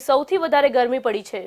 સૌથી વધારે ગરમી પડી છે।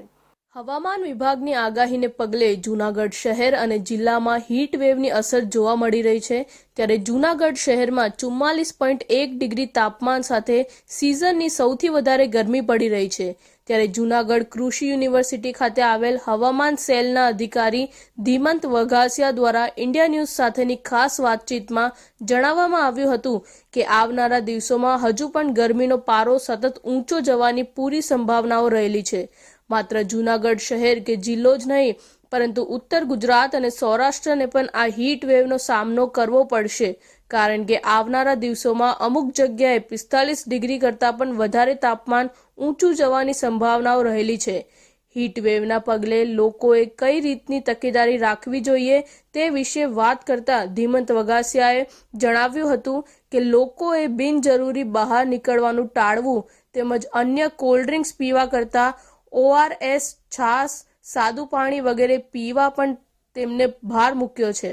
હવામાન વિભાગની આગાહીને પગલે જૂનાગઢ શહેર અને જિલ્લામાં હીટ વેવની અસર જોવા મળી રહી છે। ત્યારે જૂનાગઢ શહેરમાં 44.1 ડિગ્રી તાપમાન સાથે સિઝનની સૌથી વધારે ગરમી પડી રહી છે। ત્યારે જૂનાગઢ કૃષિ યુનિવર્સિટી ખાતે આવેલ હવામાન સેલના અધિકારી ધીમંત વઘાસિયા દ્વારા ઇન્ડિયા ન્યૂઝ સાથેની ખાસ વાતચીતમાં જણાવવામાં આવ્યું હતું કે આવનારા દિવસોમાં હજુ પણ ગરમીનો પારો સતત ઊંચો જવાની પૂરી સંભાવનાઓ રહેલી છે। માત્ર જૂનાગઢ શહેર કે જિલ્લો જ નહીં પરંતુ ઉત્તર ગુજરાત અને સૌરાષ્ટ્રને પણ આ હીટ વેવનો સામનો કરવો પડશે, કારણ કે આવનારા દિવસોમાં અમુક જગ્યાએ 45 ડિગ્રી કરતાં પણ વધારે તાપમાન ઊંચું જવાની સંભાવનાઓ રહેલી છે। હીટ વેવના પગલે લોકોએ કઈ રીતની તકેદારી રાખવી જોઈએ તે વિશે વાત કરતા ધીમંત વઘાસિયાએ જણાવ્યું હતું કે લોકોએ બિનજરૂરી બહાર નીકળવાનું ટાળવું તેમજ અન્ય કોલ્ડ ડ્રિંક્સ પીવા કરતાં ORS, છાશ, સાદું પાણી વગેરે પીવા પણ તેમને ભાર મૂક્યો છે।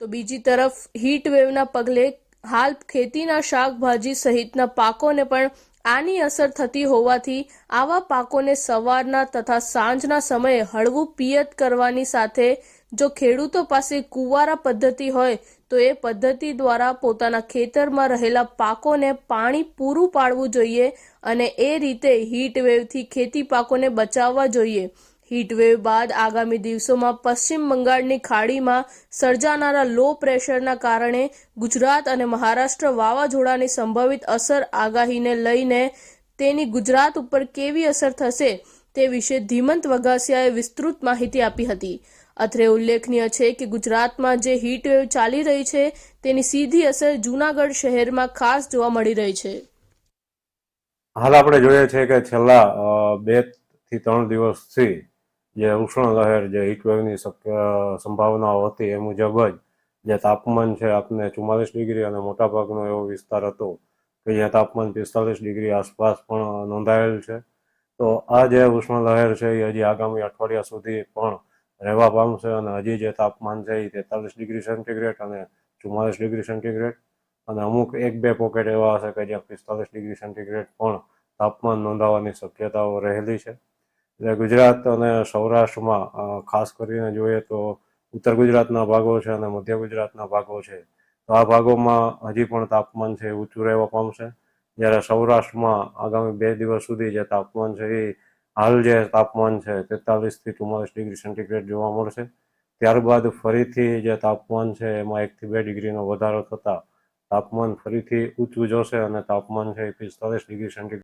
તો બીજી તરફ હીટ વેવના પગલે હાલ ખેતીના શાકભાજી સહિતના પાકોને પણ આની અસર થતી હોવાથી આવા પાકોને સવારના તથા સાંજના સમયે હળવું પિયત કરવાની સાથે જો ખેડૂતો પાસે કુંવારા પદ્ધતિ હોય તો એ પદ્ધતિ દ્વારા પોતાના ખેતરમાં રહેલા પાકોને પાણી પૂરું પાડવું જોઈએ અને એ રીતે હીટ વેવથી ખેતી પાકોને બચાવવા જોઈએ। હીટ વેવ બાદ આગામી દિવસોમાં પશ્ચિમ બંગાળની ખાડીમાં સર્જાનારા લો પ્રેશરના કારણે ગુજરાત અને મહારાષ્ટ્ર વાવાઝોડાની સંભવિત અસર આગાહીને લઈને તેની ગુજરાત ઉપર કેવી અસર થશે તે વિશે ધીમંત વઘાસિયાએ વિસ્તૃત માહિતી આપી હતી। અત્રે ઉલ્લેખનીય છે કે ગુજરાતમાં જે હીટ વેવ ચાલી રહી છે તેની સીધી અસર જૂનાગઢ શહેરમાં ખાસ જોવા મળી રહી છે। હાલ આપણે જોઈએ છે કે છેલ્લા 2 થી 3 દિવસથી જે ઉષ્ણ લહેર જે હીટ વેવની સંભાવનાઓ હતી એ મુજબ જ જે તાપમાન છે આપને 44 ડિગ્રી અને મોટાભાગનો એવો વિસ્તાર હતો કે જ્યાં તાપમાન 45 ડિગ્રી આસપાસ પણ નોંધાયેલ છે। તો આ જે ઉષ્ણ લહેર છે એ હજી આગામી અઠવાડિયા સુધી પણ રહેવા પામશે અને હજી જે તાપમાન છે એ 43 ડિગ્રી સેન્ટીગ્રેડ અને 44 ડિગ્રી સેન્ટીગ્રેડ અને અમુક 1-2 પોકેટ એવા હશે કે જ્યાં 45 ડિગ્રી સેન્ટીગ્રેડ પણ તાપમાન નોંધાવાની શક્યતાઓ રહેલી છે। એટલે ગુજરાત અને સૌરાષ્ટ્રમાં ખાસ કરીને જોઈએ તો ઉત્તર ગુજરાતના ભાગો છે અને મધ્ય ગુજરાતના ભાગો છે તો આ ભાગોમાં હજી પણ તાપમાન છે ઊંચું રહેવા પામશે, જ્યારે સૌરાષ્ટ્રમાં આગામી 2 દિવસ સુધી જે તાપમાન છે એ હાલ જે તાપમાન છે 43 થી 44 ડિગ્રી સેન્ટીગ્રેડ જોવા મળશે। ત્યારબાદ ફરીથી જે તાપમાન છે એમાં 1 થી 2 ડિગ્રીનો વધારો થતાં તાપમાન ફરીથી ઊંચું જશે અને તાપમાન છે 45 ડિગ્રી સેન્ટીગ્રેડ